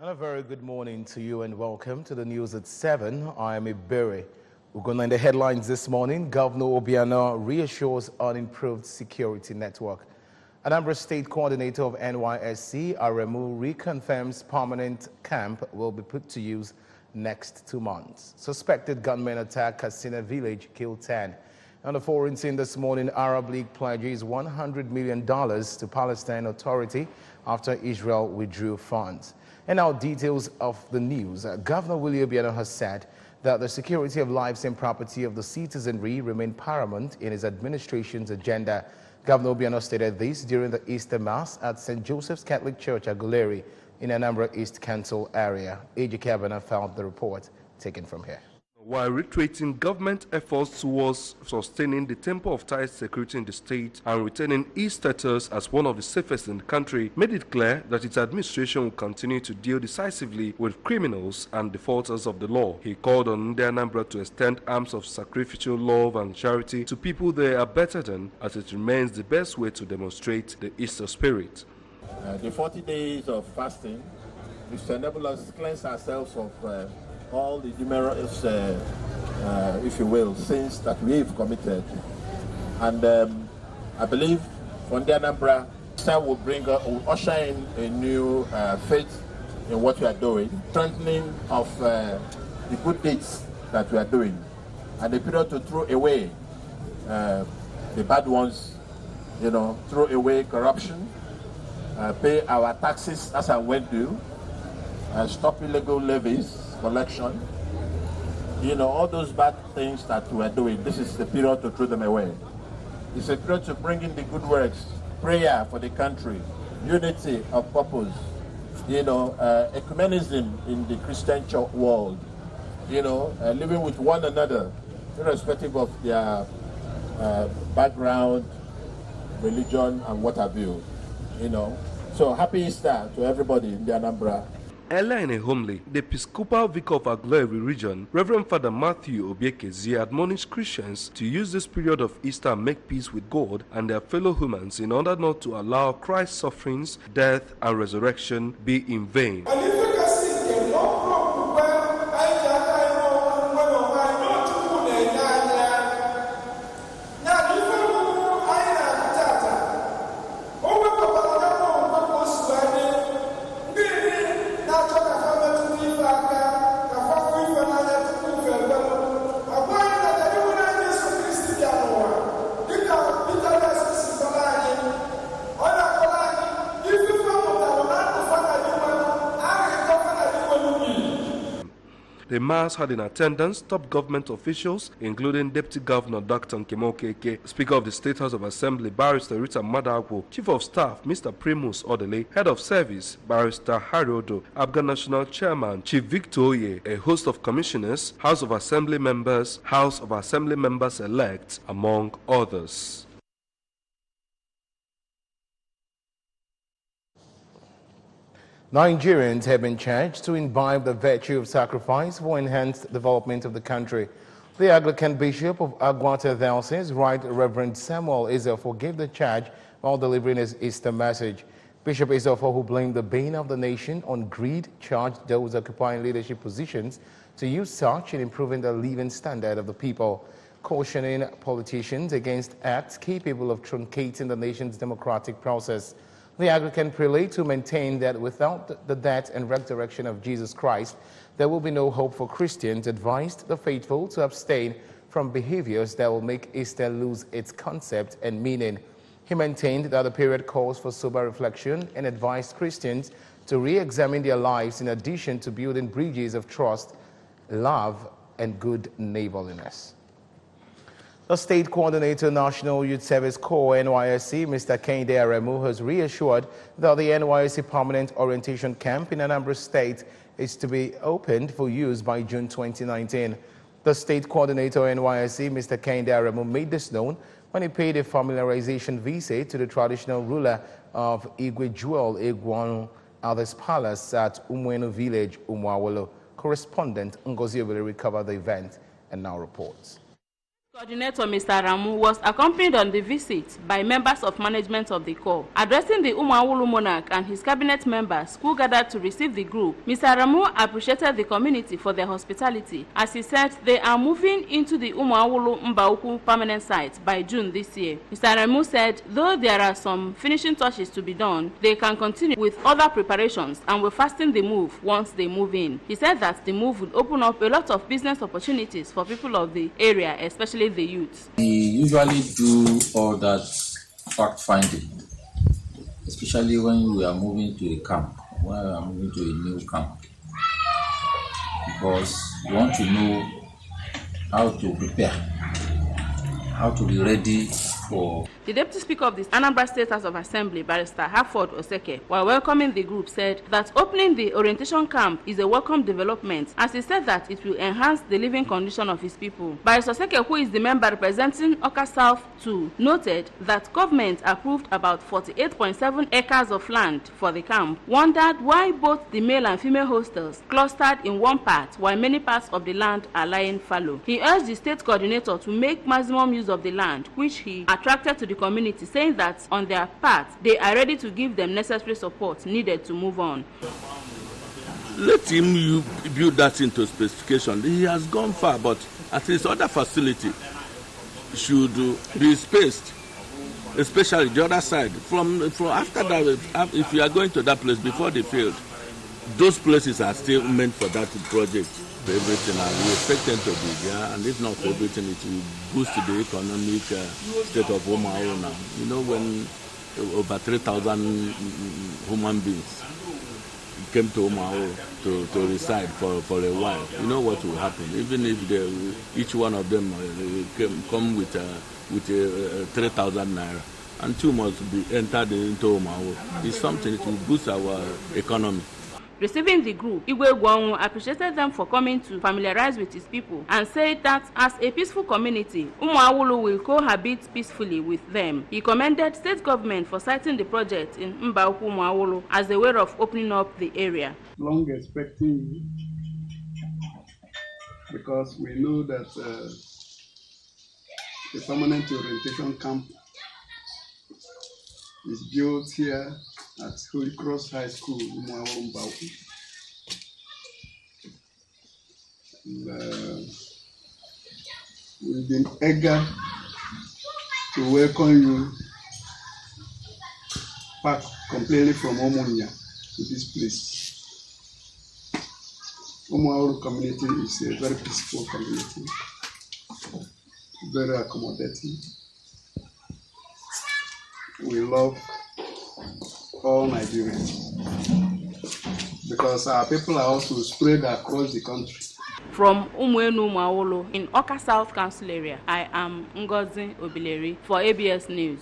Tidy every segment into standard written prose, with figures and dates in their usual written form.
And a very good morning to you and welcome to the news at 7. I am Iberi. We're going to the headlines this morning. Governor Obiano reassures on improved security network. Anambra State Coordinator of NYSC, Aremu, reconfirms permanent camp will be put to use next 2 months. Suspected gunmen attack Katsina village, killed 10. On the foreign scene this morning, Arab League pledges $100 million to Palestine Authority after Israel withdrew funds. And now details of the news. Governor Willie Obiano has said that the security of lives and property of the citizenry remain paramount in his administration's agenda. Governor Obiano stated this during the Easter Mass at St. Joseph's Catholic Church, Aguleri, in Anambra East Council area. A.J. Kavanaugh found the report taken from here. While reiterating government efforts towards sustaining the tempo of tight security in the state and retaining its status as one of the safest in the country, made it clear that its administration will continue to deal decisively with criminals and defaulters of the law. He called on Anambra to extend arms of sacrificial love and charity to people they are better than, as it remains the best way to demonstrate the Easter spirit. The 40 days of fasting is to enable us to cleanse ourselves of all the numerous, if you will, sins that we've committed. And I believe on the Anambra, will usher in a new faith in what we are doing, strengthening of the good deeds that we are doing, and a period to throw away the bad ones, throw away corruption, pay our taxes as and when due, stop illegal levies, collection, all those bad things that we're doing. This is the period to throw them away. It's a period to bring in the good works, prayer for the country, unity of purpose, ecumenism in the Christian church world, living with one another, irrespective of their background, religion, and what have you, So happy Easter to everybody in the Anambra. Earlier in a homily, the Episcopal Vicar of Aguleri region, Reverend Father Matthew Obiekezi, admonished Christians to use this period of Easter and make peace with God and their fellow humans in order not to allow Christ's sufferings, death, and resurrection be in vain. The Mass had in attendance top government officials, including Deputy Governor Dr. Nkemokeke, Speaker of the State House of Assembly, Barrister Rita Madagwo, Chief of Staff, Mr. Primus Odele, Head of Service, Barrister Hariodo, Abga National Chairman, Chief Victor Oye, a host of commissioners, House of Assembly members, House of Assembly members-elect, among others. Nigerians have been charged to imbibe the virtue of sacrifice for enhanced development of the country. The Anglican Bishop of Agwata Diocese, Right Reverend Samuel Ezefo, gave the charge while delivering his Easter message. Bishop Ezefo, who blamed the bane of the nation on greed, charged those occupying leadership positions to use such in improving the living standard of the people, cautioning politicians against acts capable of truncating the nation's democratic process. The Anglican prelate, who maintained that without the death and resurrection of Jesus Christ, there will be no hope for Christians, advised the faithful to abstain from behaviors that will make Easter lose its concept and meaning. He maintained that the period calls for sober reflection and advised Christians to re-examine their lives in addition to building bridges of trust, love, and good neighborliness. The State Coordinator, National Youth Service Corps, NYSC, Mr. Kehinde Aremu, has reassured that the NYSC Permanent Orientation Camp in Anambra State is to be opened for use by June 2019. The State Coordinator, NYSC, Mr. Kehinde Aremu, made this known when he paid a familiarization visit to the traditional ruler of Igwe Jewel Egwanu at his palace at Umwenu Village, Umuawolo. Correspondent Ngozi Obele covered the event and now reports. Coordinator Mr. Ramu was accompanied on the visit by members of management of the Corps. Addressing the Umuawulu monarch and his cabinet members who gathered to receive the group, Mr. Ramu appreciated the community for their hospitality. As he said, they are moving into the Umuawulu Mbauku permanent site by June this year. Mr. Ramu said, though there are some finishing touches to be done, they can continue with other preparations and will fasten the move once they move in. He said that the move will open up a lot of business opportunities for people of the area, especially the youth. We usually do all that fact finding, especially when we are moving to a camp, when we are moving to a new camp, because we want to know how to prepare, how to be ready for. The Deputy Speaker of the Anambra State House of Assembly, Barrister Harford Oseke, while welcoming the group, said that opening the orientation camp is a welcome development, as he said that it will enhance the living condition of his people. Barrister Oseke, who is the member representing Oka South 2, noted that government approved about 48.7 acres of land for the camp, wondered why both the male and female hostels clustered in one part while many parts of the land are lying fallow. He urged the state coordinator to make maximum use of the land, which he attracted to the community, saying that on their part they are ready to give them necessary support needed to move on. Let him build that into specification. He has gone far, but at least other facility should be spaced, especially the other side. From after that, if you are going to that place before the field, those places are still meant for that project. For everything, and we expect them to be there, and if not for everything, it will boost the economic state of Umuawulu now. You know, when over 3,000 human beings came to Umuawulu to reside for a while, you know what will happen. Even if each one of them come with 3,000 naira, and 2 must be entered into Umuawulu, it's something that will boost our economy. Receiving the group, Igwe Gwangu appreciated them for coming to familiarize with his people and said that as a peaceful community, Umuawulu will cohabit peacefully with them. He commended state government for citing the project in Mbauku Umuawulu as a way of opening up the area. Long expecting you, because we know that the permanent orientation camp is built here at Holy Cross High School, Umuawulu Mbauku. We've been eager to welcome you back completely from Omonia to this place. Umuawulu community is a very peaceful community, very accommodating. We love all Nigerians because our people are also spread across the country. From Umuawulu in Oka South Council area, I am Ngozi Obileri for ABS News.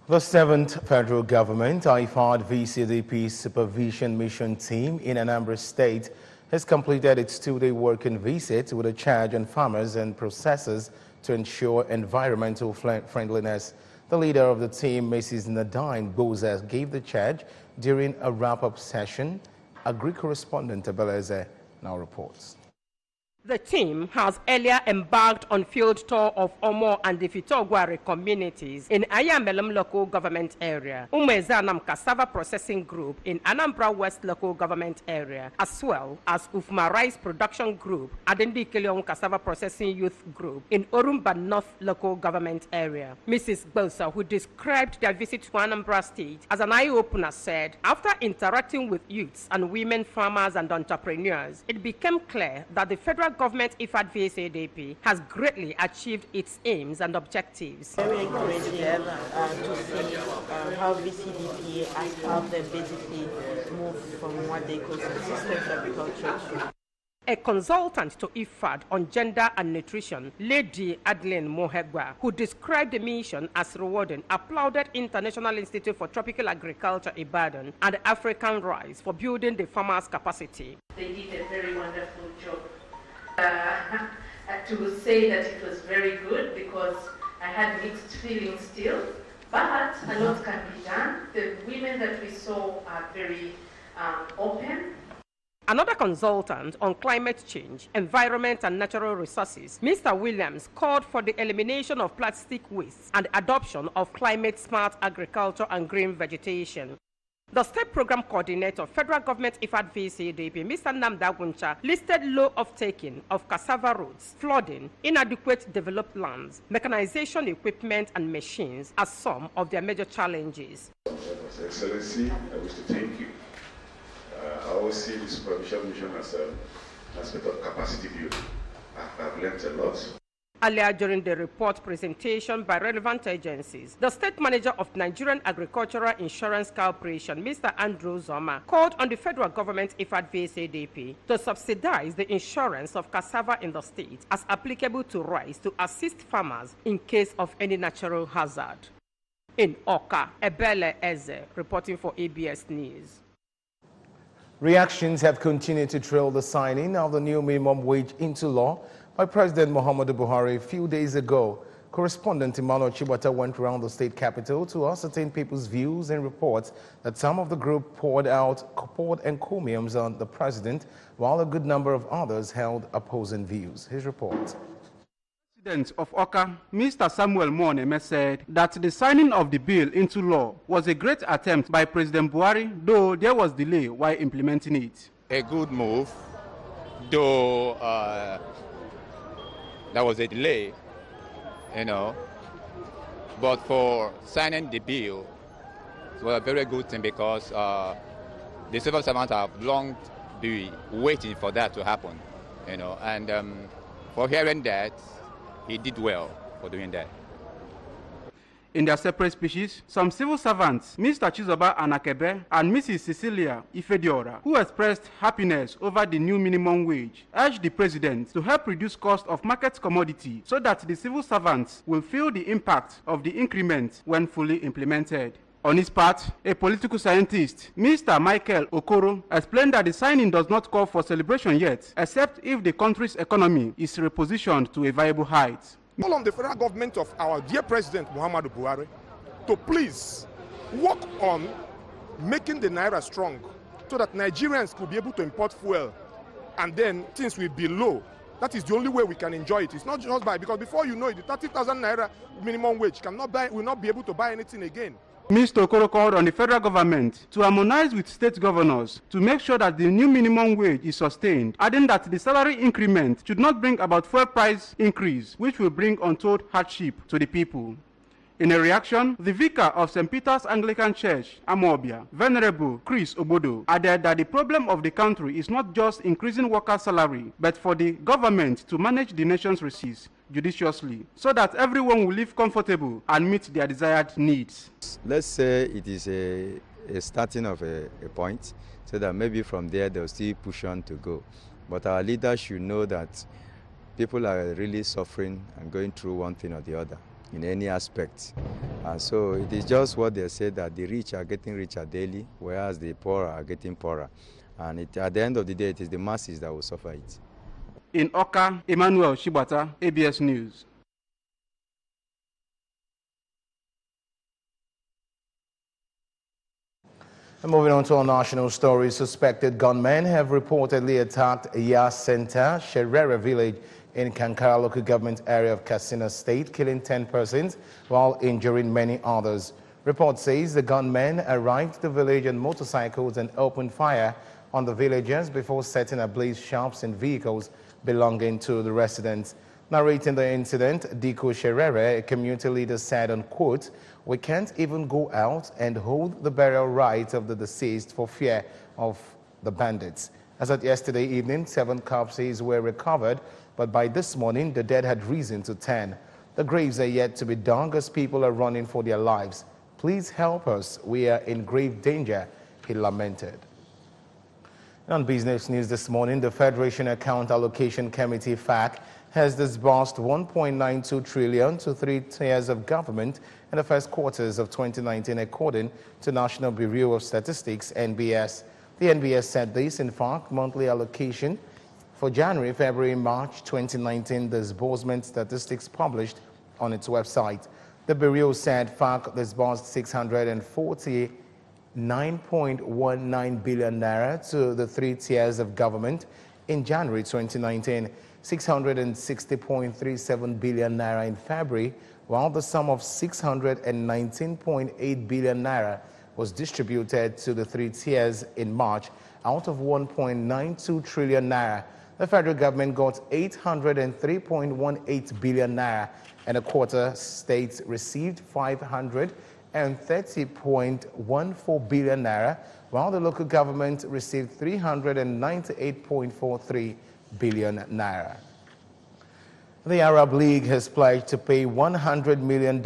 The 7th federal government IFAD VCDP supervision mission team in Anambra State has completed its 2-day working visit with a charge on farmers and processors to ensure environmental friendliness. The leader of the team, Mrs. Nadine Boza, gave the charge during a wrap-up session. Agri correspondent Abeleze now reports. The team has earlier embarked on field tour of Omo and the Fitogware communities in Ayamelum local government area, Umezanam Cassava Processing Group in Anambra West local government area, as well as Ufma Rice Production Group, Adendi Kilion Cassava Processing Youth Group in Orumba North local government area. Mrs. Bosa, who described their visit to Anambra State as an eye-opener, said, after interacting with youths and women farmers and entrepreneurs, it became clear that the federal government IFAD VCDP has greatly achieved its aims and objectives. Very encouraging to see how VCDP has helped them basically move from what they call systems agriculture to. A consultant to IFAD on gender and nutrition, Lady Adeline Mohegwa, who described the mission as rewarding, applauded International Institute for Tropical Agriculture Ibadan and African Rice for building the farmers' capacity. They did a very wonderful job. To say that it was very good because I had mixed feelings still, but a lot can be done. The women that we saw are very open. Another consultant on climate change, environment and natural resources, Mr. Williams, called for the elimination of plastic waste and adoption of climate-smart agriculture and green vegetation. The State Program Coordinator, Federal Government IFAD VCDP, Mr. Anambra, listed low off-taking of cassava roads, flooding, inadequate developed lands, mechanization equipment and machines as some of their major challenges. Excellency, I wish to thank you. I always see the supervision mission as an aspect of capacity building. I've learned a lot. Earlier during the report presentation by relevant agencies, the State Manager of Nigerian Agricultural Insurance Corporation, Mr. Andrew Zoma, called on the federal government IFAD VSADP to subsidize the insurance of cassava in the state as applicable to rice to assist farmers in case of any natural hazard. In Oka, Ebele Eze, reporting for ABS News. Reactions have continued to trail the signing of the new minimum wage into law by President Muhammadu Buhari a few days ago. Correspondent Emmanuel Chibata went around the state capital to ascertain people's views and reports that some of the group poured encomiums on the president, while a good number of others held opposing views. His report. President of Oka, Mr. Samuel Moneme, said that the signing of the bill into law was a great attempt by President Buhari, though there was delay while implementing it. A good move, though there was a delay, but for signing the bill, it was a very good thing because the civil servants have long been waiting for that to happen, and for hearing that, he did well for doing that. In their separate speeches, some civil servants, Mr. Chizoba Anakebe and Mrs. Cecilia Ifediora, who expressed happiness over the new minimum wage, urged the president to help reduce cost of market commodity so that the civil servants will feel the impact of the increment when fully implemented. On his part, a political scientist, Mr. Michael Okoro, explained that the signing does not call for celebration yet, except if the country's economy is repositioned to a viable height. Call on the federal government of our dear President Muhammadu Buhari to please work on making the naira strong so that Nigerians could be able to import fuel and then things will be low. That is the only way we can enjoy it. It's not just by, because before you know it, the 30,000 naira minimum wage will not be able to buy anything again. Mr. Okoro called on the federal government to harmonize with state governors to make sure that the new minimum wage is sustained, adding that the salary increment should not bring about fuel price increase, which will bring untold hardship to the people. In a reaction, the vicar of St. Peter's Anglican Church, Amobia, Venerable Chris Obodo, added that the problem of the country is not just increasing workers' salary, but for the government to manage the nation's receipts judiciously, so that everyone will live comfortable and meet their desired needs. Let's say it is a starting of a point, so that maybe from there they'll still push on to go. But our leaders should know that people are really suffering and going through one thing or the other in any aspect. And so it is just what they say, that the rich are getting richer daily, whereas the poor are getting poorer. And at the end of the day, it is the masses that will suffer it. In Oka, Emmanuel Shibata, ABS News. And moving on to our national story, suspected gunmen have reportedly attacked Yas Center, Sherere village in Kankara local government area of Katsina State, killing 10 persons while injuring many others. Report says the gunmen arrived at the village on motorcycles and opened fire on the villagers before setting ablaze shops and vehicles belonging to the residents. Narrating the incident, Diko Sherere, a community leader, said, unquote, "We can't even go out and hold the burial rites of the deceased for fear of the bandits." As of yesterday evening, 7 corpses were recovered, but by this morning, the dead had risen to 10. The graves are yet to be dug as people are running for their lives. "Please help us. We are in grave danger," he lamented. On business news this morning, the Federation Account Allocation Committee, FAC, has disbursed 1.92 trillion to 3 tiers of government in the first quarters of 2019, according to National Bureau of Statistics, NBS. The NBS said this in FAC monthly allocation for January, February, March 2019 disbursement statistics published on its website. The Bureau said FAC disbursed 640 9.19 billion naira to the 3 tiers of government in January 2019, 660.37 billion naira in February, while the sum of 619.8 billion naira was distributed to the 3 tiers in March out of 1.92 trillion naira. The federal government got 803.18 billion naira, and a quarter states received 530.14 billion naira, while the local government received 398.43 billion naira. The Arab League has pledged to pay $100 million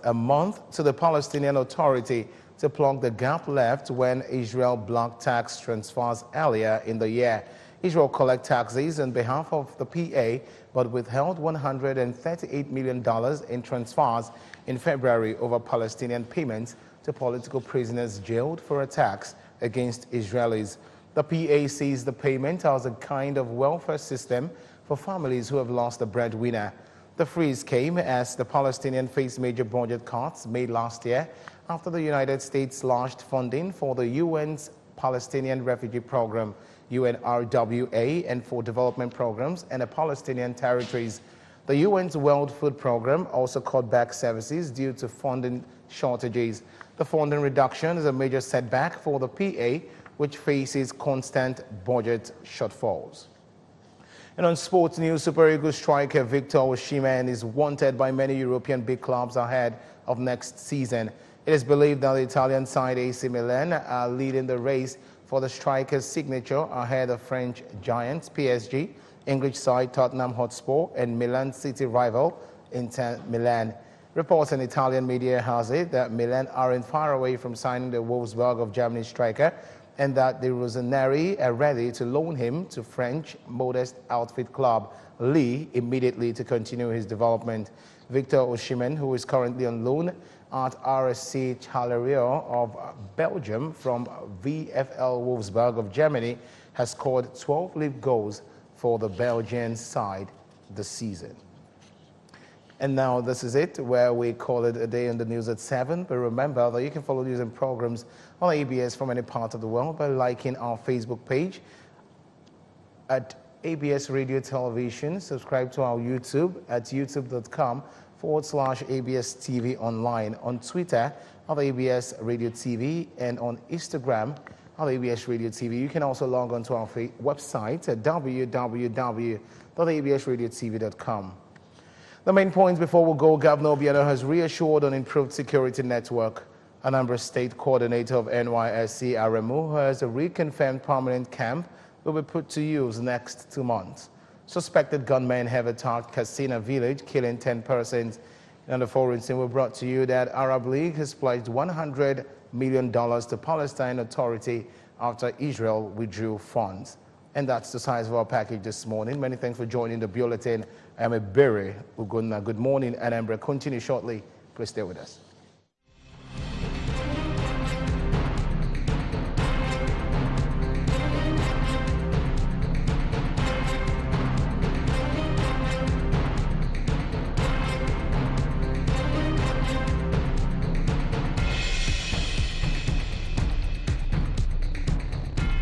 a month to the Palestinian Authority to plug the gap left when Israel blocked tax transfers earlier in the year. Israel collected taxes on behalf of the PA, but withheld $138 million in transfers in February over Palestinian payments to political prisoners jailed for attacks against Israelis. The PA sees the payment as a kind of welfare system for families who have lost a breadwinner. The freeze came as the Palestinians faced major budget cuts made last year after the United States slashed funding for the UN's Palestinian Refugee Program, UNRWA, and for development programs in the Palestinian territories. The UN's World Food Program also cut back services due to funding shortages. The funding reduction is a major setback for the PA, which faces constant budget shortfalls. And on sports news, Super Eagles striker Victor Osimhen is wanted by many European big clubs ahead of next season. It is believed that the Italian side AC Milan are leading the race for the striker's signature ahead of French giants PSG, English side Tottenham Hotspur, and Milan City rival Inter Milan. Reports in Italian media has it that Milan aren't far away from signing the Wolfsburg of Germany striker, and that the Rossoneri are ready to loan him to French modest outfit club Lille immediately to continue his development. Victor Osimhen, who is currently on loan at RSC Charleroi of Belgium from VfL Wolfsburg of Germany, has scored 12 league goals for the Belgian side this season. And now this is it, where we call it a day in the news at 7. But remember that you can follow news and programs on ABS from any part of the world by liking our Facebook page at ABS Radio Television. Subscribe to our YouTube at youtube.com/ABS TV Online. On Twitter at ABS Radio TV, and on Instagram at ABS Radio TV. You can also log on to our website at www.absradiotv.com. The main points before we go: Governor Obiano has reassured on improved security network. Anambra State Coordinator of NYSC, Aremu, has a reconfirmed permanent camp will be put to use next 2 months. Suspected gunmen have attacked Kasina village, killing 10 persons. And the foreign scene we brought to you that Arab League has pledged $100 million to Palestine Authority after Israel withdrew funds. And that's the size of our package this morning. Many thanks for joining the bulletin. I'm Ebere Ugonna. Good morning, Anambra. Continue shortly. Please stay with us.